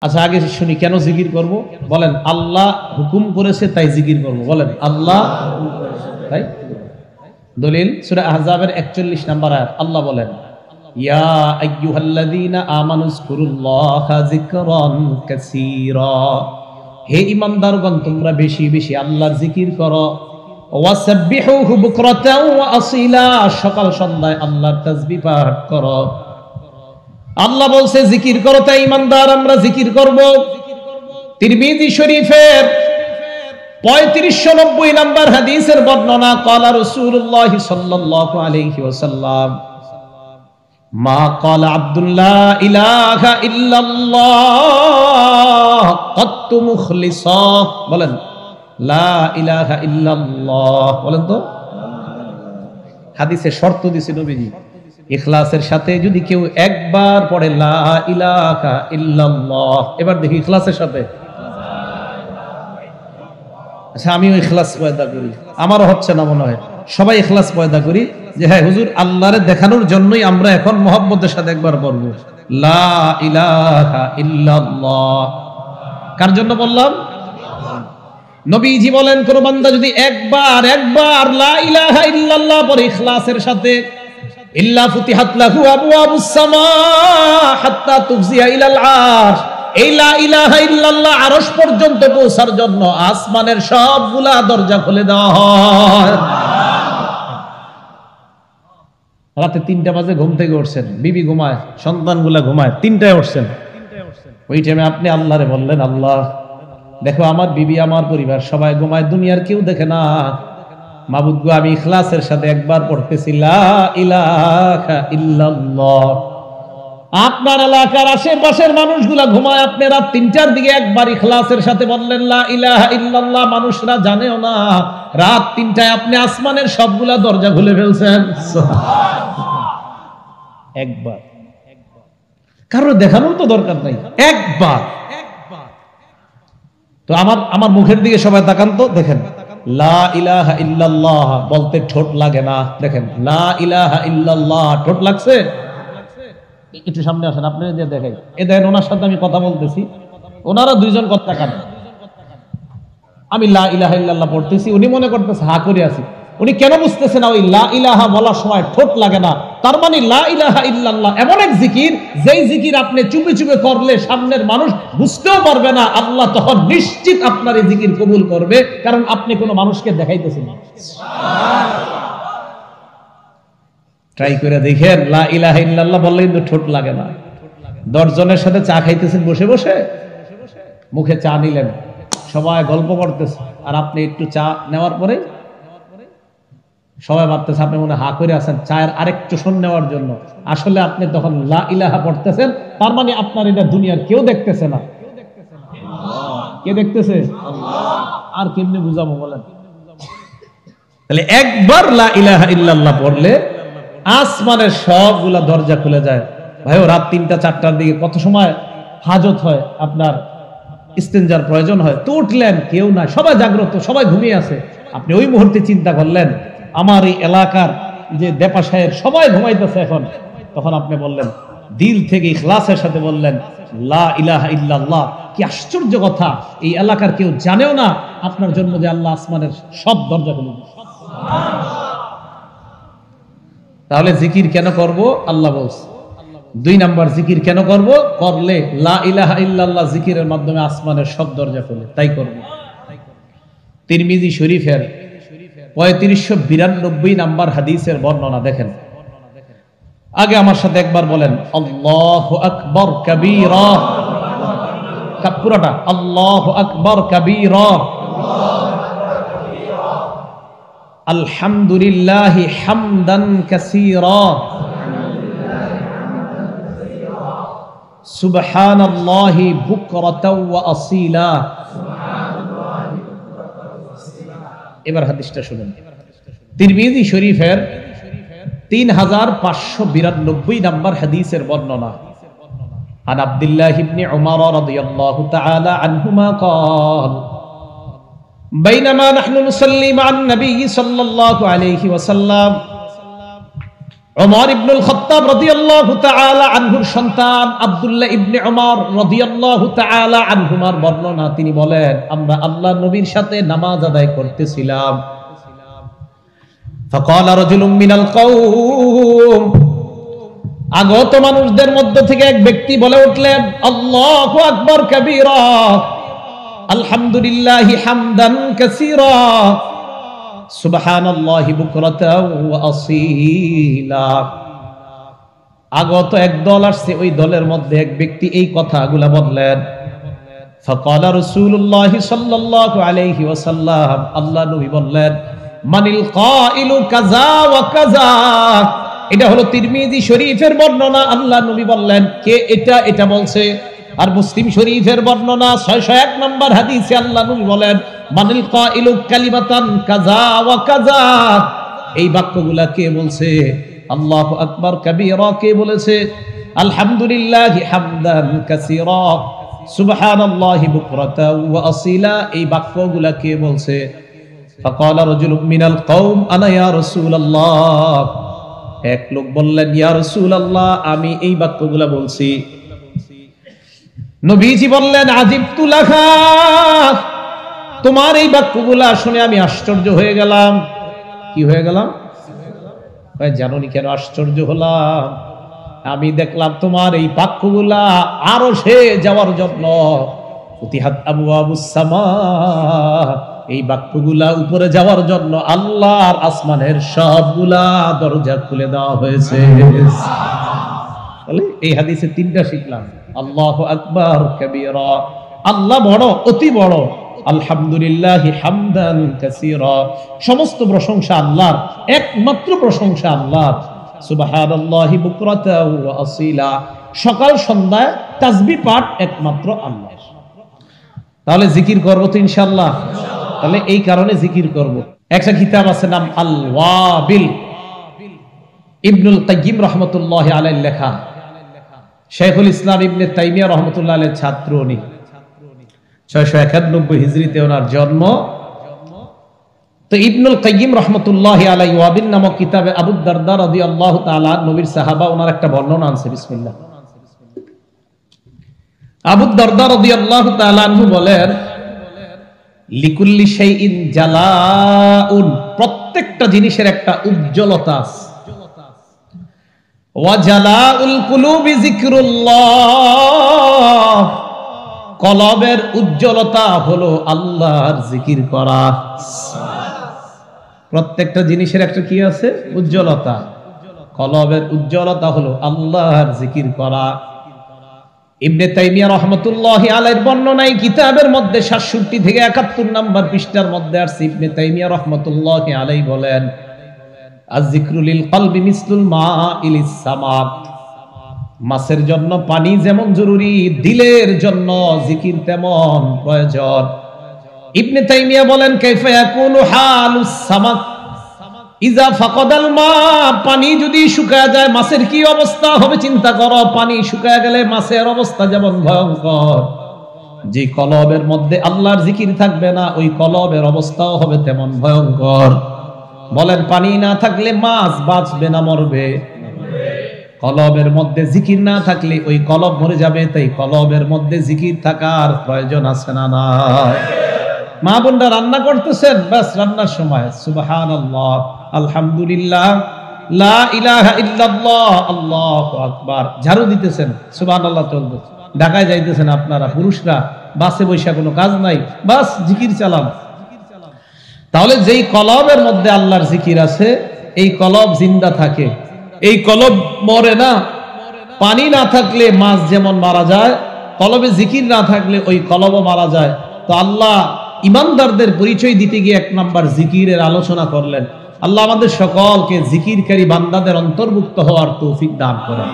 আচ্ছা আগে শুনি কেন জিকির করব? বলেন আল্লাহ হুকুম করেছে তাই জিকির করব। বলেন আল্লাহ তাই। দলিল সূরা আহজাবের 41 নম্বর আয়াত। আল্লাহ বলেন ইয়া আইয়ুহাল্লাযীনা আমানুযকুরুল্লাহা যিকরান কাসীরা, হে ঈমানদারগণ তোমরা বেশি বেশি আল্লাহর জিকির করো। ওয়াসাব্বিহুহু বুকরাতাও ওয়া আসীলা, সকাল সন্ধ্যায় আল্লাহর তাসবিহ পাঠ করো। আল্লাহ বলছে জিকির করো, তাই ঈমানদার আমরা জিকির করব। তিরমিজি শরীফের 3590 নম্বর হাদিসের বর্ণনা, ক্বালা রাসূলুল্লাহ সাল্লাল্লাহু আলাইহি ওয়াসাল্লাম মা ক্বালা আব্দুল্লাহ ইলাহা ইল্লাল্লাহ কাত্তু মুখলিসা, বলেন লা ইলাহা ইল্লাল্লাহ, বলেন তো। হাদিসে শর্ত দিয়েছে নবীজি, ইখলাসের সাথে যদি কেউ একবার পড়ে লা ইলাহা ইল্লাল্লাহ, এবার দেখি ইখলাসের সাথে। আচ্ছা আমিও ইখলাস পয়দা করি, আমারও হচ্ছে না মনে হয়, সবাই ইখলাস পয়দা করি যে হ্যাঁ হুজুর আল্লাহরে দেখানোর জন্যই আমরা এখন মুহাব্বতের সাথে একবার পড়ব লা ইলাহা ইল্লাল্লাহ। কার জন্য বললাম? নবীজি বলেন কোন বান্দা যদি একবার লা ইলাহা ইল্লাল্লাহ পড়ে ইখলাসের সাথে, ইল্লা ফুতিহাত লাহু আবওয়াবুস সামা হাত্তা তুফজিয়া ইলাল আরশ, এই লা ইলাহা ইল্লাল্লাহ আরশ পর্যন্ত পৌঁছার জন্য আসমানের সবগুলা দরজা খুলে দেওয়া হয়। রাতে 3টা বাজে ঘুম থেকে উঠছেন, বিবি ঘুমায়, সন্তানগুলা ঘুমায়, 3টায় উঠছেন, ওই টাইমে আপনি আল্লাহরে বললেন আল্লাহ দেখো আমার বিবি আমার পরিবার সবাই ঘুমায়, দুনিয়ার কেউ দেখে না, মাবুদ গো আমি ইখলাসের সাথে একবার পড়তেছি লা ইলাহা ইল্লাল্লাহ। আপনার এলাকার আশেপাশের মানুষগুলা ঘুমায়, আপনি রাত 3টার দিকে একবার ইখলাসের সাথে বললেন লা ইলাহা ইল্লাল্লাহ, মানুষরা জানেও না রাত 3টায় আপনি আসমানের সবগুলা দরজা খুলে ফেলছেন। একবার, কারো দেখানোর তো দরকার নাই, একবার। তো আমার মুখের দিকে সবাই তাকান তো, দেখেন লা ইলাহা ইল্লাল্লাহ বলতে ঠোঁট লাগে না, দেখেন লা ইলাহা ইল্লাল্লাহ ঠোঁট লাগছে। একটু সামনে আসেন, আপনি দেখেন, এ দেখেন ওনার সাথে আমি কথা বলতেছি, ওনারা দুইজন কথা কান, আমি লা ইলাহা ইল্লাল্লাহ পড়তেছি, উনি মনে করতেছে হা করে আছি। উনি কেন বুঝতেছে না ওই লা ইলাহা বলার সময় ঠোঁট লাগে না? তার মানে লা ইলাহা ইল্লাল্লাহ এমন এক জিকির, যেই জিকির আপনি চুপে চুপে করলে সামনের মানুষ বুঝতেও পারবে না, আল্লাহ তখন নিশ্চিত আপনার এই জিকির কবুল করবে, কারণ আপনি কোনো মানুষকে দেখাইতেছেন না। ট্রাই করে দেখেন, লা ইলাহা ইল্লাল্লাহ বললে কিন্তু ঠোঁট লাগে না। 10 জনের সাথে চা খাইতেছেন বসে বসে, মুখে চা নিলেন, সবাই গল্প করতেছে, আর আপনি একটু চা নেওয়ার পরে সবাই ভাবতেছে আপনি মনে হা করে আছেন চায়ের আরেকটু শোন নেওয়ার জন্য, আসলে আপনি তখন লা ইলাহা পড়তেছেন। তার মানে আপনার এটা দুনিয়ার কেউ দেখতেছে না। কে দেখতেছে? আল্লাহ। আর কেমনে বুঝাবো বলেন? তাহলে একবার লা ইলাহা ইল্লাল্লাহ পড়লে আসমানের সবগুলা দরজা খুলে যায়। ভাইও রাত 3টা 4টার দিকে কত সময় হাজত হয়, আপনার ইস্তেঞ্জার প্রয়োজন হয়, তো উঠলেন কেউ নাই, সবাই জাগ্রত, সবাই ঘুমিয়ে আছে, আপনি ওই মুহূর্তে চিন্তা করলেন আমার এই এলাকার যে দেপাশায়ের সবাই ঘুমাইতেছে এখন, তখন আপনি বললেন দিল থেকে ইখলাসের সাথে বললেন লা ইলাহা ইল্লাল্লাহ। কি আশ্চর্য কথা, এই এলাকার কেউ জানেও না আপনার জন্য যে আল্লাহ আসমানের সব দরজা খুলে দিয়েছে। তাহলে জিকির কেন করব? আল্লাহ বলছে 2 নাম্বার জিকির কেন করব? করলে লা ইলাহা ইল্লাল্লাহ জিকিরের মাধ্যমে আসমানের সব দরজা খুলে, তাই করব। তিরমিজি শরীফের 3592 নাম্বার হাদিসের বর্ণনা দেখেন। আগে আমার সাথে একবার বলেন আল্লাহু আকবার কাবীরা, পুরোটা আল্লাহু আকবার কাবীরা, আলহামদুলিল্লাহি হামদান কাসীরা, সুবহানাল্লাহি বুকরাতাও ওয়া আসীলা। এবার হাদিসটা শুনুন, তিরমিজি শরীফের 3592 নাম্বার হাদিসের বর্ণনা। আন আব্দুল্লাহ ইবনে উমর রাদিয়াল্লাহু তাআলা আনহুমা قال بينما نحن نصلي مع النبي صلى الله عليه وسلم ওমর ইবনুল খাত্তাব রাদিয়াল্লাহু তাআলা আনহুর সন্তান আব্দুল্লাহ ইবনে ওমর রাদিয়াল্লাহু তাআলা আনহুমার বর্ণনা, তিনি বলেন, আমরা আল্লাহর নবীর সাথে নামাজ আদায় করতেছিলাম। ফাকালা রাজুলুম মিনাল কওম, আগত মানুষদের মধ্য থেকে এক ব্যক্তি বলে উঠলেন, আল্লাহু আকবার কাবীরা, আলহামদুলিল্লাহি হামদান কাসীরা, সুবহানাল্লাহি বুকরাতাও ওয়া আসীলা। আগত এক দল আসছে, ওই দলের মধ্যে এক ব্যক্তি এই কথাগুলা বললেন। ফাকালা রাসূলুল্লাহ সাল্লাল্লাহু আলাইহি ওয়াসাল্লাম, আল্লাহ নবী বললেন, মানিল কাইলু কাযা ওয়া কাযা। এটা হলো তিরমিজি শরীফের বর্ণনা। আল্লাহ নবী বললেন, কে এটা বলছে। আর মুসলিম শরীফের বর্ণনা 601 নম্বর হাদিসে আল্লাহ নবী বলেন, মানিল কাইলু কালিমাতান কাযা ওয়া কাযা। এই বাক্যগুলা কে বলছে? আল্লাহু আকবার কাবীরা কে বলেছে? আলহামদুলিল্লাহি হামদান কাসীরা, সুবহানাল্লাহি বুকরাতা ওয়া আসীলা। এই বাক্যগুলা কে বলছে? ফাকালা রাজুলুম মিনাল কওম আনা ইয়া রাসূলুল্লাহ। এক লোক বললেন, ইয়া রাসূলুল্লাহ, আমি এই বাক্যগুলা বলছি। নবীজি বললেন, আজিবতু লাকা, তোমার এই বাক্যগুলা শুনে আমি আশ্চর্য হয়ে গেলাম। কি হয়ে গেলাম? জানোনি কেন আশ্চর্য হলাম? আমি দেখলাম তোমার এই বাক্যগুলা আরশে যাওয়ার জন্য, ফুতিহাত আবওয়াবুস সামা, এই বাক্যগুলা উপরে যাওয়ার জন্য আল্লাহর আসমানের সবগুলা দরজা খুলে দেওয়া হয়েছে। এই হাদিসে তিনটা শিখলাম, আল্লাহু আকবার কাবীরা, আল্লাহ বড়, অতি বড়, আলহামদুলিল্লাহি হামদান কাসীরা, সমস্ত প্রশংসা আল্লাহর, একমাত্র প্রশংসা আল্লাহর, সুবহানাল্লাহি বুকরাতা ওয়া আসীলা, সকাল সন্ধ্যায় তাসবিহ পাঠ একমাত্র আল্লাহর। তাহলে জিকির করব তো ইনশাআল্লাহ। তাহলে এই কারণে জিকির করব। একটা কিতাব আছে, নাম আল ওয়াবিল, ইবনুল কাইয়িম রাহমাতুল্লাহি আলাইহি লেখা। শাইখুল ইসলাম ইবনে তাইমিয়া রাহমাতুল্লাহ আলাইহির ছাত্র উনি। 691 হিজরিতে ওনার জন্ম। তো ইবনুল কাইয়িম রাহমাতুল্লাহি আলাইহি ওয়াবিল নামক কিতাবে আবু দারদা রাদিয়াল্লাহু তাআলা নবীর সাহাবা, ওনার একটা বর্ণনা আছে। বিসমিল্লাহ। আবু দারদা রাদিয়াল্লাহু তাআলা আনহু বলেন, লিকুল্লি শাইইন জালাউন, প্রত্যেকটা জিনিসের একটা উজ্জ্বলতা আছে। ওয়া জালাউল কুলুবি যিকরুল্লাহ, কলবের উজ্জ্বলতা হলো আল্লাহর জিকির করা। প্রত্যেকটা জিনিসের একটা কি আছে? উজ্জ্বলতা। কলবের উজ্জ্বলতা হলো আল্লাহর জিকির করা। ইবনে তাইমিয়া রাহমাতুল্লাহি আলাইহির বর্ণনায় কিতাবের মধ্যে 67 থেকে 71 নম্বর পৃষ্ঠার মধ্যে আছে। ইবনে তাইমিয়া রাহমাতুল্লাহি আলাইহি বলেন, আয-যিকরু লিল কলবি মিসলুল মা'i লিস সামা, মাছের জন্য পানি যেমন জরুরি, দিলের জন্য জিকির তেমন প্রয়োজন। ইবনে তাইমিয়া বলেন, কাইফা ইয়াকুনু হালুস সামাক ইজা ফাকাদাল মা, পানি যদি শুকায় যায় মাছের কি অবস্থা হবে চিন্তা করো। পানি শুকায় গেলে মাছের অবস্থা যেমন ভয়ঙ্কর, যে কলবের মধ্যে আল্লাহর জিকির থাকবে না, ওই কলবের অবস্থাও হবে তেমন ভয়ঙ্কর। বলেন, পানি না থাকলে মাছ বাঁচবে না মরবে? কলবের মধ্যে জিকির না থাকলে ওই কলব মরে যাবে। তাই কলবের মধ্যে জিকির থাকার প্রয়োজন আছে না নাই? মা বোনরা রান্না করতেছেন, বাস রান্নার সময় সুবহানাল্লাহ, আলহামদুলিল্লাহ, লা ইলাহা ইল্লাল্লাহ, আল্লাহু আকবার, ঝাড়ু দিতেছেন, সুবহানাল্লাহ চলবে। ঢাকায় যাইতেছেন আপনারা পুরুষরা, বাসে বৈশা কোনো কাজ নাই, বাস জিকির চালান। তাহলে যেই কলবের মধ্যে আল্লাহর জিকির আছে, এই কলব জিন্দা থাকে, এই কলব মরে না। পানি না থাকলে মাছ যেমন মারা যায়, কলবে জিকির না থাকলে ওই কলবও মারা যায়। তো আল্লাহ ইমানদারদের পরিচয় দিতে গিয়ে 1 নাম্বার জিকিরের আলোচনা করলেন। আল্লাহ আমাদের সকলকে জিকিরকারী বান্দাদের অন্তর্ভুক্ত হওয়ার তৌফিক দান করেন।